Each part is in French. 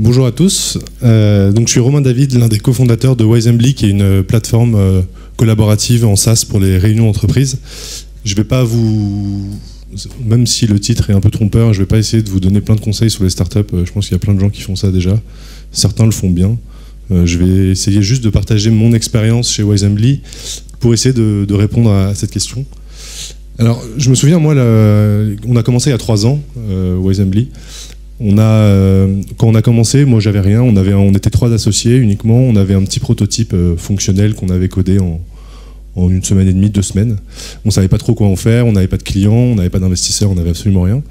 Bonjour à tous. Donc je suis Romain David, l'un des cofondateurs de Wisembly, qui est une plateforme collaborative en SaaS pour les réunions d'entreprise. Je vais pas même si le titre est un peu trompeur, je vais pas essayer de vous donner plein de conseils sur les startups. Je pense qu'il y a plein de gens qui font ça déjà. Certains le font bien. Je vais essayer juste de partager mon expérience chez Wisembly pour essayer de répondre à cette question. Alors, je me souviens, moi, on a commencé il y a 3 ans, Wisembly. Quand on a commencé, moi j'avais rien, on était 3 associés uniquement, on avait un petit prototype fonctionnel qu'on avait codé en 1 semaine et demie, 2 semaines. On savait pas trop quoi en faire, on n'avait pas de clients, on n'avait pas d'investisseurs, on n'avait absolument rien.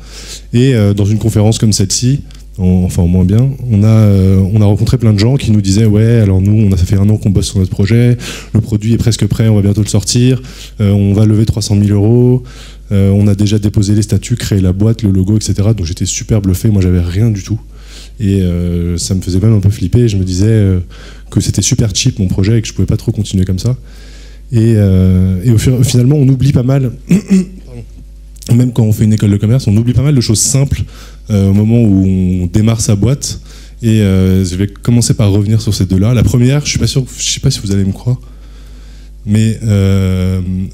Et dans une conférence comme celle-ci, enfin au moins bien, on a rencontré plein de gens qui nous disaient ouais, alors nous ça fait 1 an qu'on bosse sur notre projet, le produit est presque prêt, on va bientôt le sortir, on va lever 300 000 €. On a déjà déposé les statuts, créé la boîte, le logo, etc. Donc j'étais super bluffé, moi j'avais rien du tout. Et ça me faisait même un peu flipper. Je me disais que c'était super cheap mon projet et que je pouvais pas trop continuer comme ça. Et finalement on oublie pas mal, même quand on fait une école de commerce, on oublie pas mal de choses simples au moment où on démarre sa boîte. Et je vais commencer par revenir sur ces 2-là. La première, je sais pas si vous allez me croire, mais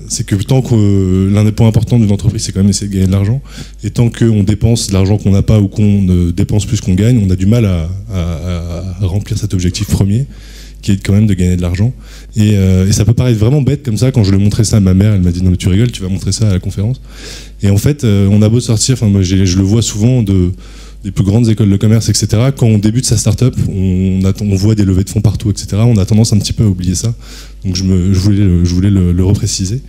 c'est que tant que l'un des points importants d'une entreprise, c'est quand même essayer de gagner de l'argent. Et tant qu'on dépense de l'argent qu'on n'a pas ou qu'on dépense plus qu'on gagne, on a du mal à remplir cet objectif premier, qui est quand même de gagner de l'argent. Et ça peut paraître vraiment bête comme ça. Quand je lui ai montré ça à ma mère, elle m'a dit non mais tu rigoles, tu vas montrer ça à la conférence. Et en fait, on a beau sortir, enfin moi je le vois souvent des plus grandes écoles de commerce, etc. Quand on débute sa start-up, on voit des levées de fonds partout, etc. On a tendance un petit peu à oublier ça. Donc je voulais le repréciser.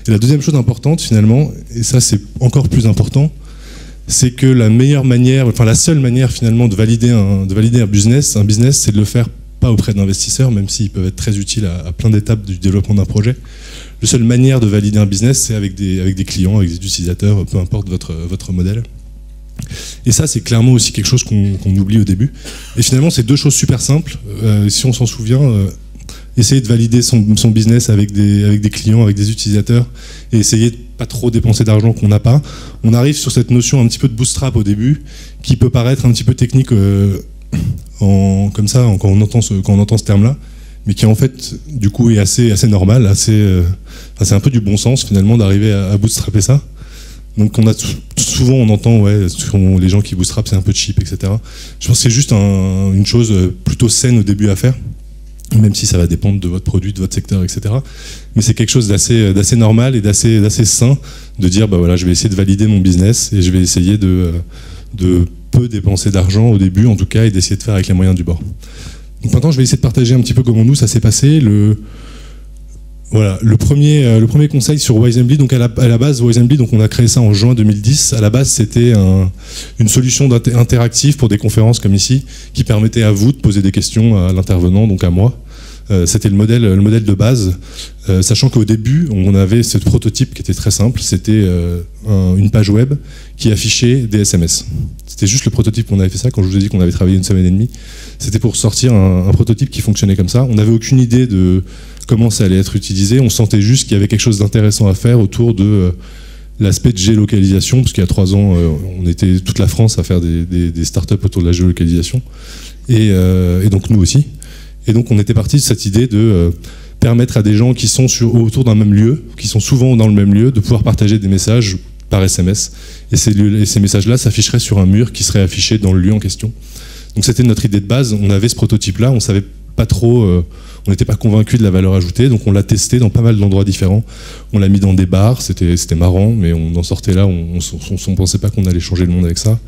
Et la deuxième chose importante finalement, et ça c'est encore plus important, c'est que la seule manière finalement de valider un business, c'est de le faire pas auprès d'investisseurs, même s'ils peuvent être très utiles à plein d'étapes du développement d'un projet. La seule manière de valider un business, c'est avec des clients, avec des utilisateurs, peu importe votre modèle. Et ça, c'est clairement aussi quelque chose qu'on oublie au début. Et finalement, c'est 2 choses super simples. Si on s'en souvient, essayer de valider son business avec des clients, avec des utilisateurs, et essayer de pas trop dépenser d'argent qu'on n'a pas. On arrive sur cette notion un petit peu de bootstrap au début, qui peut paraître un petit peu technique comme ça, quand on entend ce terme-là, mais qui en fait, du coup, est assez normal, c'est un peu du bon sens finalement d'arriver à bootstrapper ça. Donc souvent on entend les gens qui bootstrap c'est un peu cheap, etc. Je pense que c'est juste une chose plutôt saine au début à faire, même si ça va dépendre de votre produit, de votre secteur, etc. Mais c'est quelque chose d'assez normal et d'assez sain de dire bah voilà, je vais essayer de valider mon business et je vais essayer de peu dépenser d'argent au début en tout cas et d'essayer de faire avec les moyens du bord. Donc maintenant je vais essayer de partager un petit peu comment nous ça s'est passé. Voilà, le premier conseil sur Wisembly, donc à la base, Wisembly, donc on a créé ça en juin 2010. À la base, c'était une solution interactive pour des conférences comme ici, qui permettait à vous de poser des questions à l'intervenant, donc à moi. C'était le modèle de base, sachant qu'au début, on avait ce prototype qui était très simple. C'était une page web qui affichait des SMS. C'était juste le prototype qu'on avait fait ça. Quand je vous ai dit qu'on avait travaillé 1 semaine et demie, c'était pour sortir un prototype qui fonctionnait comme ça. On n'avait aucune idée de comment ça allait être utilisé, on sentait juste qu'il y avait quelque chose d'intéressant à faire autour de l'aspect de géolocalisation, parce qu'il y a 3 ans, on était toute la France à faire des startups autour de la géolocalisation, et donc nous aussi. Et donc on était parti de cette idée de permettre à des gens qui sont autour d'un même lieu, qui sont souvent dans le même lieu, de pouvoir partager des messages par SMS, et ces messages-là s'afficheraient sur un mur qui serait affiché dans le lieu en question. Donc c'était notre idée de base, on avait ce prototype-là, on savait pas trop, on n'était pas convaincu de la valeur ajoutée, donc on l'a testé dans pas mal d'endroits différents. On l'a mis dans des bars, c'était marrant, mais on en sortait là, on pensait pas qu'on allait changer le monde avec ça.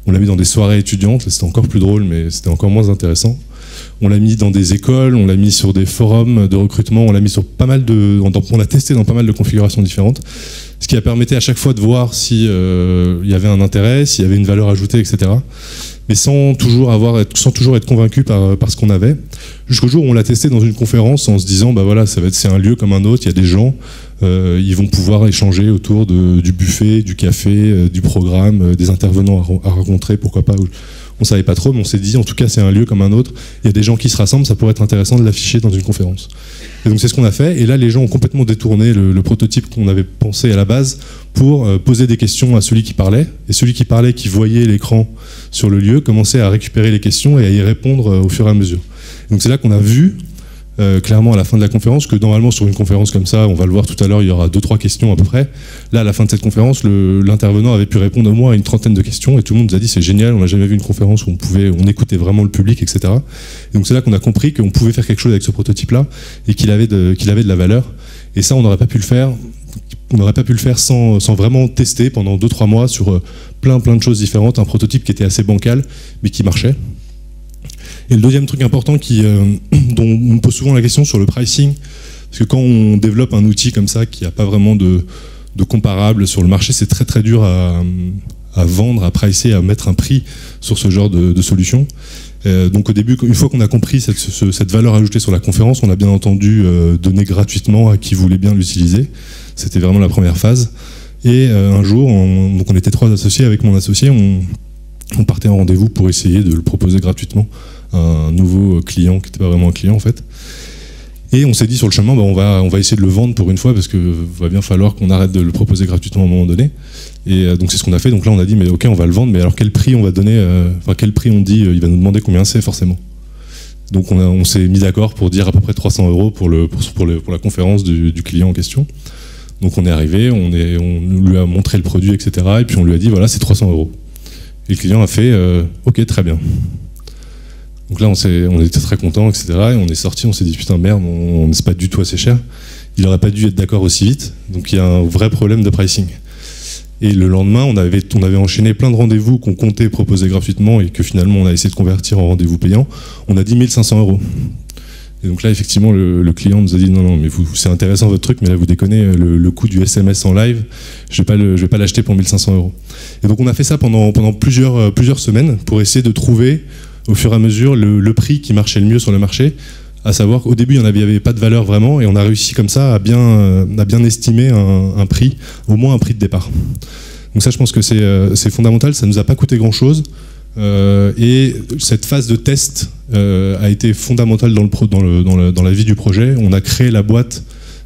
On l'a mis dans des soirées étudiantes, c'était encore plus drôle, mais c'était encore moins intéressant. On l'a mis dans des écoles, on l'a mis sur des forums de recrutement, on l'a mis sur on l'a testé dans pas mal de configurations différentes, ce qui a permis à chaque fois de voir si il y avait un intérêt, s'il y avait une valeur ajoutée, etc. Mais sans toujours être convaincu par ce qu'on avait, jusqu'au jour où on l'a testé dans une conférence en se disant bah voilà, c'est un lieu comme un autre, il y a des gens, ils vont pouvoir échanger autour du buffet, du café, du programme, des intervenants à rencontrer, pourquoi pas. on savait pas trop, mais on s'est dit, en tout cas, c'est un lieu comme un autre. Il y a des gens qui se rassemblent, ça pourrait être intéressant de l'afficher dans une conférence. Et donc c'est ce qu'on a fait. Et là, les gens ont complètement détourné le prototype qu'on avait pensé à la base pour poser des questions à celui qui parlait. Et celui qui parlait, qui voyait l'écran sur le lieu, commençait à récupérer les questions et à y répondre au fur et à mesure. Et donc c'est là qu'on a vu clairement à la fin de la conférence que normalement sur une conférence comme ça, on va le voir tout à l'heure, il y aura 2-3 questions à peu près. Là, à la fin de cette conférence, l'intervenant avait pu répondre au moins à une trentaine de questions et tout le monde nous a dit c'est génial, on n'a jamais vu une conférence où on écoutait vraiment le public, etc. Et donc c'est là qu'on a compris qu'on pouvait faire quelque chose avec ce prototype-là et qu'il avait de la valeur. Et ça, on n'aurait pas pu le faire. On n'aurait pas pu le faire sans vraiment tester pendant 2-3 mois sur plein de choses différentes, un prototype qui était assez bancal mais qui marchait. Et le deuxième truc important dont on me pose souvent la question sur le pricing, parce que quand on développe un outil comme ça qui n'a pas vraiment de comparable sur le marché, c'est très dur à vendre, à pricer, à mettre un prix sur ce genre de solution. Donc au début, une fois qu'on a compris cette valeur ajoutée sur la conférence, on a bien entendu donner gratuitement à qui voulait bien l'utiliser. C'était vraiment la première phase. Et un jour, donc on était 3 associés, avec mon associé, on partait en rendez-vous pour essayer de le proposer gratuitement à un nouveau client qui n'était pas vraiment un client en fait. Et on s'est dit sur le chemin, on va essayer de le vendre pour une fois parce qu'il va bien falloir qu'on arrête de le proposer gratuitement à un moment donné. Et donc c'est ce qu'on a fait. Donc là on a dit mais ok, on va le vendre, mais alors quel prix on va donner, quel prix on dit, il va nous demander combien c'est forcément. Donc on s'est mis d'accord pour dire à peu près 300 € pour la conférence du client en question. Donc on est arrivé, on lui a montré le produit, etc. Et puis on lui a dit voilà, c'est 300 €. Et le client a fait ok, très bien. Donc là on était très contents, etc. Et on est sorti, on s'est dit putain merde, c'est pas du tout assez cher. Il aurait pas dû être d'accord aussi vite. Donc il y a un vrai problème de pricing. Et le lendemain, on avait enchaîné plein de rendez-vous qu'on comptait proposer gratuitement et que finalement on a essayé de convertir en rendez-vous payants. On a dit 1500 €. Et donc là, effectivement, le client nous a dit non, mais c'est intéressant votre truc, mais là vous déconnez, le coût du SMS en live, je vais pas l'acheter pour 1500 €. Et donc on a fait ça pendant plusieurs semaines pour essayer de trouver au fur et à mesure le prix qui marchait le mieux sur le marché. À savoir qu'au début, il n'y avait pas de valeur vraiment, et on a réussi comme ça à bien estimer un prix, au moins un prix de départ. Donc ça, je pense que c'est fondamental, ça ne nous a pas coûté grand-chose. Et cette phase de test a été fondamentale dans la vie du projet. On a créé la boîte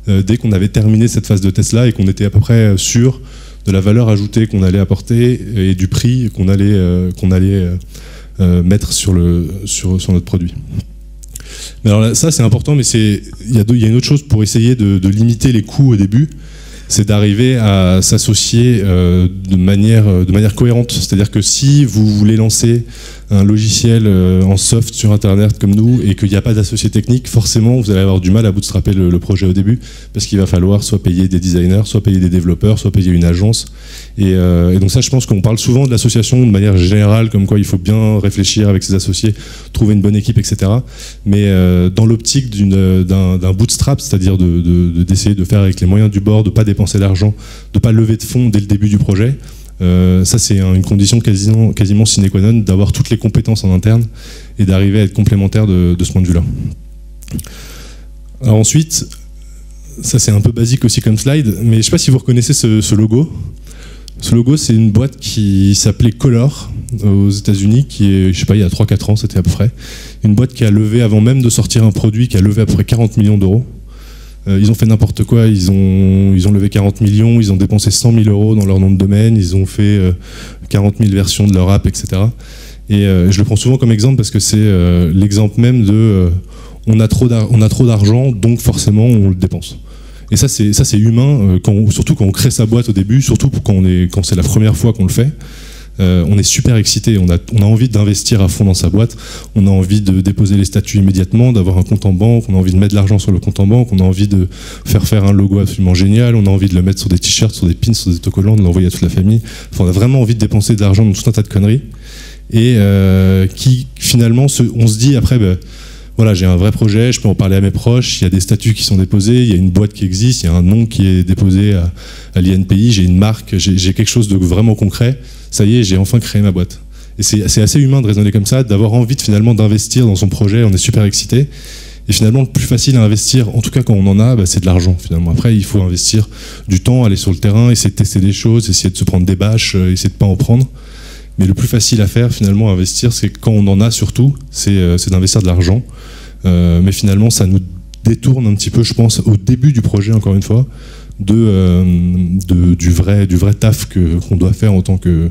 dès qu'on avait terminé cette phase de test-là et qu'on était à peu près sûr de la valeur ajoutée qu'on allait apporter et du prix qu'on allait mettre sur notre produit. Mais alors là, ça c'est important, mais il y a une autre chose pour essayer de limiter les coûts au début, c'est d'arriver à s'associer de manière cohérente. C'est-à-dire que si vous voulez lancer un logiciel en soft sur Internet comme nous et qu'il n'y a pas d'associé technique, forcément vous allez avoir du mal à bootstrapper le projet au début parce qu'il va falloir soit payer des designers, soit payer des développeurs, soit payer une agence. Et donc ça, je pense qu'on parle souvent de l'association de manière générale, comme quoi il faut bien réfléchir avec ses associés, trouver une bonne équipe, etc. Mais dans l'optique d'un bootstrap, c'est-à-dire d'essayer de faire avec les moyens du bord, de ne pas dépenser d'argent, de ne pas lever de fonds dès le début du projet, ça c'est une condition quasiment sine qua non, d'avoir toutes les compétences en interne et d'arriver à être complémentaire de ce point de vue-là. Alors ensuite, ça c'est un peu basique aussi comme slide, mais je ne sais pas si vous reconnaissez ce logo. Ce logo, c'est une boîte qui s'appelait Color aux États-Unis, qui est, je sais pas, il y a 3-4 ans, c'était à peu près. Une boîte qui a levé, avant même de sortir un produit, qui a levé à peu près 40 millions d'euros. Ils ont fait n'importe quoi, ils ont levé 40 millions, ils ont dépensé 100 000 € dans leur nom de domaine, ils ont fait 40 000 versions de leur app, etc. Et je le prends souvent comme exemple parce que c'est l'exemple même de on a trop d'argent, donc forcément on le dépense. Et ça c'est humain, surtout quand on crée sa boîte au début, surtout quand c'est la première fois qu'on le fait. On est super excité, on a envie d'investir à fond dans sa boîte, on a envie de déposer les statuts immédiatement, d'avoir un compte en banque, on a envie de mettre de l'argent sur le compte en banque, on a envie de faire un logo absolument génial, on a envie de le mettre sur des t-shirts, sur des pins, sur des autocollants, de l'envoyer à toute la famille. Enfin, on a vraiment envie de dépenser de l'argent dans tout un tas de conneries. Et qui finalement, on se dit après, voilà, j'ai un vrai projet, je peux en parler à mes proches, il y a des statuts qui sont déposés, il y a une boîte qui existe, il y a un nom qui est déposé à l'INPI, j'ai une marque, j'ai quelque chose de vraiment concret, ça y est, j'ai enfin créé ma boîte. Et c'est assez humain de raisonner comme ça, d'avoir envie finalement d'investir dans son projet, on est super excité. Et finalement, le plus facile à investir, en tout cas quand on en a, c'est de l'argent finalement. Après, il faut investir du temps, aller sur le terrain, essayer de tester des choses, essayer de se prendre des bâches, essayer de pas en prendre. Mais le plus facile à faire, finalement, à investir, c'est quand on en a surtout, c'est d'investir de l'argent. Mais finalement, ça nous détourne un petit peu, je pense, au début du projet, encore une fois, du vrai taf qu'on doit faire en tant que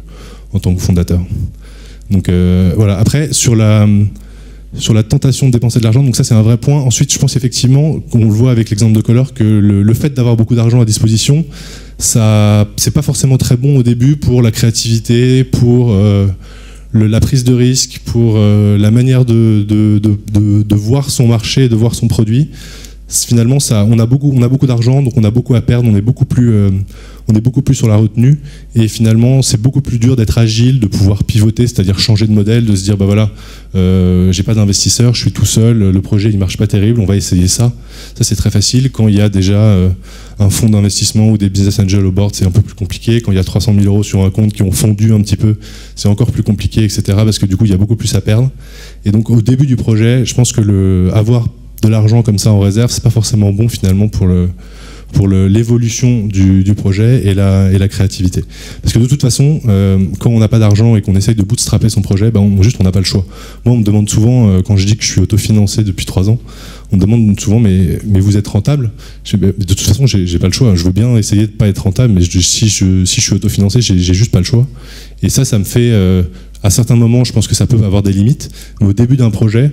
fondateur. Donc voilà. Après, sur la tentation de dépenser de l'argent, donc ça c'est un vrai point. Ensuite, je pense effectivement, qu'on le voit avec l'exemple de Color, que le fait d'avoir beaucoup d'argent à disposition, ça, c'est pas forcément très bon au début pour la créativité, pour la prise de risque, pour la manière de voir son marché, de voir son produit. Finalement, on a beaucoup d'argent, donc on a beaucoup à perdre, on est beaucoup plus sur la retenue, et finalement c'est beaucoup plus dur d'être agile, de pouvoir pivoter, c'est-à-dire changer de modèle, de se dire bah voilà, j'ai pas d'investisseur, je suis tout seul, le projet il marche pas terrible, on va essayer ça. Ça c'est très facile. Quand il y a déjà un fonds d'investissement ou des business angels au board, c'est un peu plus compliqué. Quand il y a 300 000 € sur un compte qui ont fondu un petit peu, c'est encore plus compliqué, etc. Parce que du coup il y a beaucoup plus à perdre. Et donc au début du projet, je pense que avoir de l'argent comme ça en réserve, c'est pas forcément bon finalement pour l'évolution du projet et la créativité. Parce que de toute façon, quand on n'a pas d'argent et qu'on essaye de bootstrapper son projet, on n'a pas le choix. Moi, on me demande souvent, quand je dis que je suis autofinancé depuis 3 ans, on me demande souvent, mais vous êtes rentable? De toute façon, j'ai pas le choix. Je veux bien essayer de pas être rentable, mais si je suis autofinancé, j'ai juste pas le choix. Et ça me fait, à certains moments, je pense que ça peut avoir des limites. Mais au début d'un projet,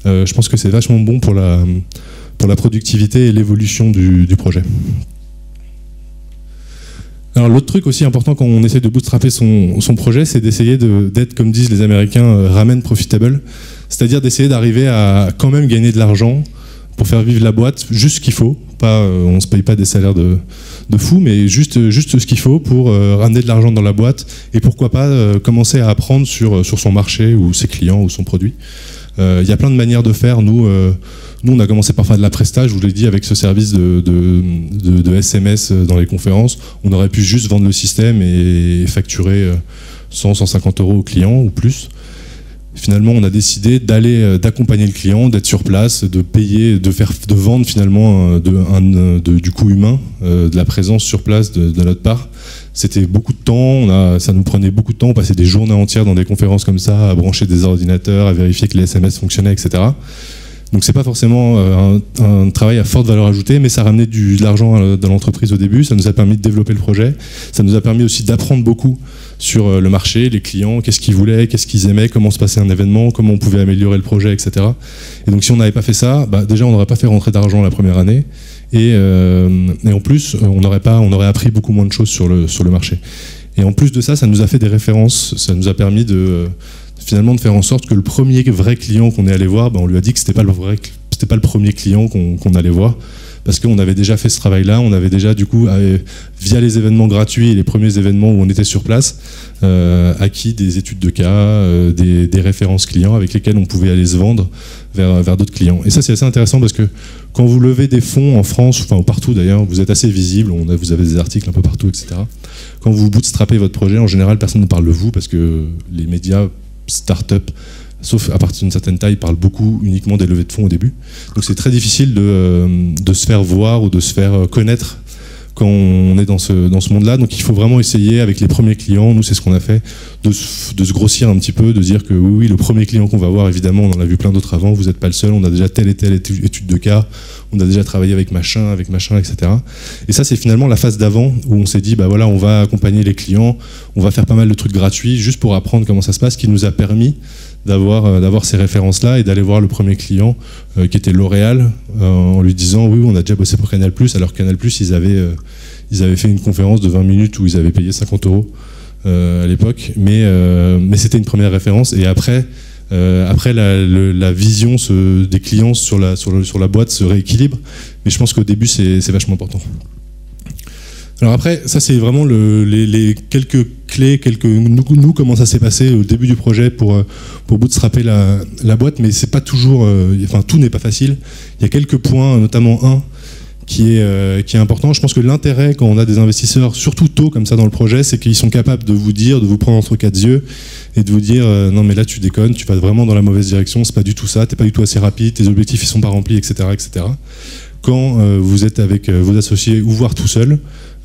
je pense que c'est vachement bon pour la productivité et l'évolution du projet. Alors l'autre truc aussi important quand on essaie de bootstrapper son projet, c'est d'essayer d'être, comme disent les Américains, ramen profitable, c'est-à-dire d'essayer d'arriver à quand même gagner de l'argent pour faire vivre la boîte, juste ce qu'il faut. Pas, on ne se paye pas des salaires de fou, mais juste ce qu'il faut pour ramener de l'argent dans la boîte, et pourquoi pas commencer à apprendre sur son marché ou ses clients ou son produit. Il y a plein de manières de faire. Nous, on a commencé par faire de la presta, je vous l'ai dit, avec ce service de SMS dans les conférences. On aurait pu juste vendre le système et facturer 100-150 € aux clients ou plus. Finalement, on a décidé d'accompagner le client, d'être sur place, de payer, de vendre finalement du coût humain, de la présence sur place de notre part. C'était beaucoup de temps, ça nous prenait beaucoup de temps, on passait des journées entières dans des conférences comme ça, à brancher des ordinateurs, à vérifier que les SMS fonctionnaient, etc. Donc c'est pas forcément un travail à forte valeur ajoutée, mais ça ramenait de l'argent dans l'entreprise au début, ça nous a permis de développer le projet, ça nous a permis aussi d'apprendre beaucoup sur le marché, les clients, qu'est-ce qu'ils voulaient, qu'est-ce qu'ils aimaient, comment se passait un événement, comment on pouvait améliorer le projet, etc. Et donc si on n'avait pas fait ça, déjà on n'aurait pas fait rentrer d'argent la première année, et en plus on aurait appris beaucoup moins de choses sur le marché. Et en plus de ça, ça nous a fait des références, ça nous a permis finalement de faire en sorte que le premier vrai client qu'on est allé voir, on lui a dit que c'était pas le premier client qu'on allait voir, parce qu'on avait déjà fait ce travail-là, on avait déjà du coup, via les événements gratuits et les premiers événements où on était sur place, acquis des études de cas, des références clients avec lesquelles on pouvait aller se vendre vers d'autres clients. Et ça c'est assez intéressant parce que quand vous levez des fonds en France, enfin partout d'ailleurs, vous êtes assez visible, vous avez des articles un peu partout, etc. Quand vous bootstrappez votre projet, en général personne ne parle de vous parce que les médias start-up, sauf à partir d'une certaine taille, parlent beaucoup uniquement des levées de fonds au début. Donc c'est très difficile de se faire voir ou de se faire connaître quand on est dans ce monde-là. Donc il faut vraiment essayer avec les premiers clients, nous c'est ce qu'on a fait, de se grossir un petit peu, de dire que oui, le premier client qu'on va voir, évidemment, on en a vu plein d'autres avant, vous n'êtes pas le seul, on a déjà telle et telle étude de cas, on a déjà travaillé avec machin, etc. Et ça c'est finalement la phase d'avant où on s'est dit, voilà, on va accompagner les clients, on va faire pas mal de trucs gratuits juste pour apprendre comment ça se passe, qui nous a permis d'avoir ces références-là et d'aller voir le premier client qui était L'Oréal en lui disant oui, on a déjà bossé pour Canal+, alors Canal+, ils avaient fait une conférence de 20 minutes où ils avaient payé 50 € à l'époque, mais c'était une première référence. Et après la vision des clients sur la boîte se rééquilibre, mais je pense qu'au début c'est vachement important. Alors après, ça c'est vraiment les quelques clés, nous comment ça s'est passé au début du projet pour bootstrapper la boîte, mais c'est pas toujours, tout n'est pas facile. Il y a quelques points, notamment un qui est important. Je pense que l'intérêt quand on a des investisseurs, surtout tôt comme ça dans le projet, c'est qu'ils sont capables de vous prendre entre quatre yeux et de vous dire non mais là tu déconnes, tu vas vraiment dans la mauvaise direction, c'est pas du tout ça, t'es pas du tout assez rapide, tes objectifs ils sont pas remplis, etc. Quand vous êtes avec vos associés ou voire tout seul,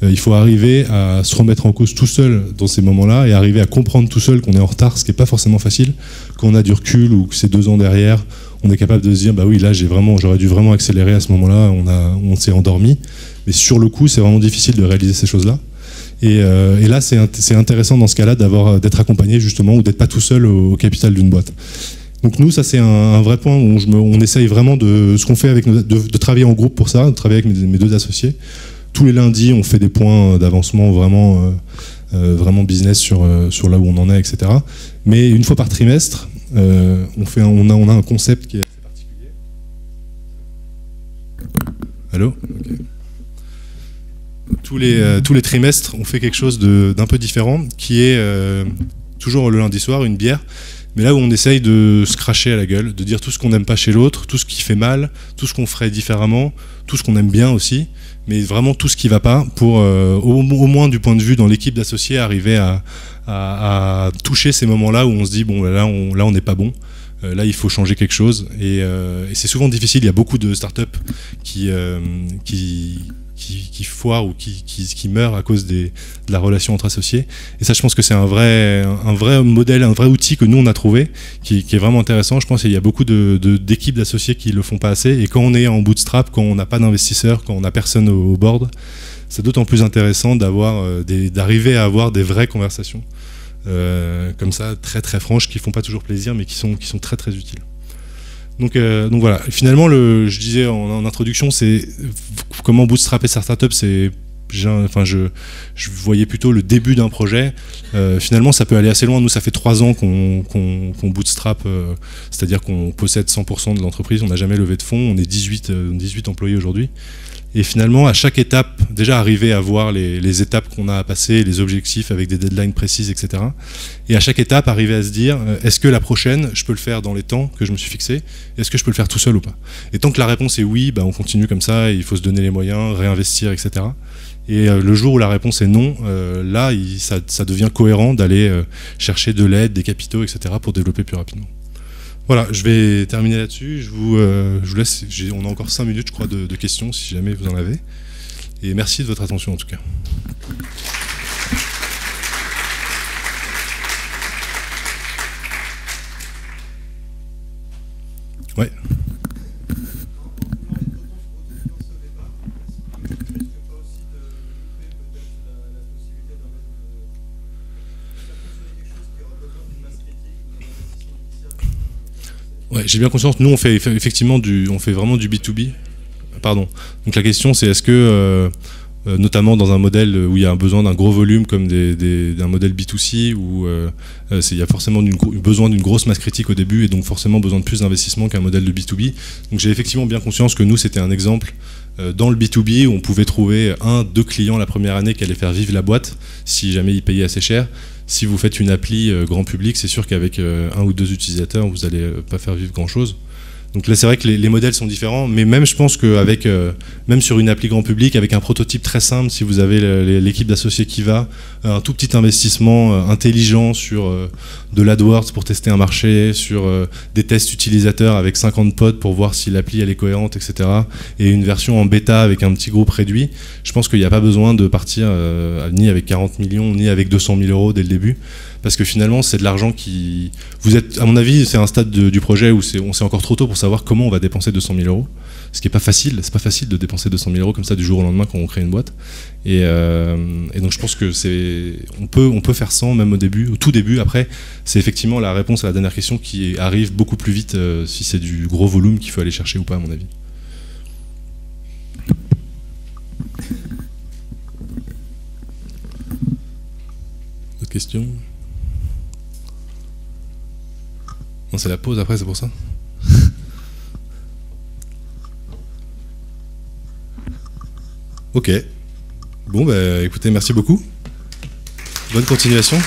Il faut arriver à se remettre en cause tout seul dans ces moments-là et arriver à comprendre tout seul qu'on est en retard, ce qui n'est pas forcément facile. Quand on a du recul ou que c'est 2 ans derrière, on est capable de se dire bah oui, là j'aurais dû vraiment accélérer à ce moment-là, on s'est endormi. Mais sur le coup, c'est vraiment difficile de réaliser ces choses-là. Et là, c'est intéressant dans ce cas-là d'être accompagné justement ou d'être pas tout seul au capital d'une boîte. Donc nous, ça c'est un vrai point où on essaye vraiment de ce qu'on fait de travailler en groupe pour ça, de travailler avec mes 2 associés. Tous les lundis, on fait des points d'avancement vraiment business sur là où on en est, etc. Mais une fois par trimestre, on a un concept qui est assez particulier. Allô ? Okay. Tous les trimestres, on fait quelque chose d'un peu différent, qui est toujours le lundi soir, une bière, mais là où on essaye de se cracher à la gueule, de dire tout ce qu'on n'aime pas chez l'autre, tout ce qui fait mal, tout ce qu'on ferait différemment, tout ce qu'on aime bien aussi, mais vraiment tout ce qui ne va pas, pour au moins du point de vue dans l'équipe d'associés, arriver à toucher ces moments-là où on se dit bon là on n'est pas bon. Là, il faut changer quelque chose et c'est souvent difficile. Il y a beaucoup de startups qui foirent ou qui meurent à cause de la relation entre associés. Et ça, je pense que c'est un vrai modèle, un vrai outil que nous, on a trouvé, qui est vraiment intéressant. Je pense qu'il y a beaucoup d'équipes d'associés qui le font pas assez. Et quand on est en bootstrap, quand on n'a pas d'investisseurs, quand on n'a personne au board, c'est d'autant plus intéressant d'arriver à avoir des vraies conversations. Comme ça, très très franches, qui font pas toujours plaisir, mais qui sont très très utiles. Donc voilà. Finalement, je disais en introduction, c'est comment bootstrapper sa startup. Je voyais plutôt le début d'un projet. Finalement, ça peut aller assez loin. Nous, ça fait 3 ans qu'on bootstrap, c'est-à-dire qu'on possède 100% de l'entreprise. On n'a jamais levé de fonds. On est 18 employés aujourd'hui. Et finalement, à chaque étape, déjà arriver à voir les étapes qu'on a à passer, les objectifs avec des deadlines précises, etc. Et à chaque étape, arriver à se dire, est-ce que la prochaine, je peux le faire dans les temps que je me suis fixé? Est-ce que je peux le faire tout seul ou pas? Et tant que la réponse est oui, on continue comme ça, il faut se donner les moyens, réinvestir, etc. Et le jour où la réponse est non, là, ça devient cohérent d'aller chercher de l'aide, des capitaux, etc. pour développer plus rapidement. Voilà, je vais terminer là-dessus. Je vous laisse. On a encore 5 minutes, je crois, de questions, si jamais vous en avez. Et merci de votre attention, en tout cas. Ouais. Ouais, j'ai bien conscience. Nous, on fait effectivement vraiment du B2B. Pardon. Donc la question, c'est est-ce que, notamment dans un modèle où il y a besoin d'un gros volume comme d'un modèle B2C, où il y a forcément besoin d'une grosse masse critique au début et donc forcément besoin de plus d'investissement qu'un modèle de B2B. Donc j'ai effectivement bien conscience que nous, c'était un exemple dans le B2B où on pouvait trouver 1-2 clients la première année qui allaient faire vivre la boîte si jamais ils payaient assez cher. Si vous faites une appli grand public, c'est sûr qu'avec 1 ou 2 utilisateurs, vous n'allez pas faire vivre grand-chose. Donc là, c'est vrai que les modèles sont différents, mais même je pense qu'avec, même sur une appli grand public, avec un prototype très simple, si vous avez l'équipe d'associés qui va, un tout petit investissement intelligent sur de l'AdWords pour tester un marché, sur des tests utilisateurs avec 50 pods pour voir si l'appli elle est cohérente, etc. Et une version en bêta avec un petit groupe réduit, je pense qu'il n'y a pas besoin de partir ni avec 40 millions, ni avec 200 000 euros dès le début. Parce que finalement, c'est de l'argent qui... Vous êtes, à mon avis, c'est un stade du projet où on sait encore trop tôt pour savoir comment on va dépenser 200 000 euros. Ce qui n'est pas facile. C'est pas facile de dépenser 200 000 euros comme ça du jour au lendemain quand on crée une boîte. Et donc je pense que on peut faire sans, même au tout début. Après, c'est effectivement la réponse à la dernière question qui arrive beaucoup plus vite si c'est du gros volume qu'il faut aller chercher ou pas, à mon avis. D'autres questions ? Non, c'est la pause après, c'est pour ça. Ok. Bon, bah écoutez, merci beaucoup. Bonne continuation.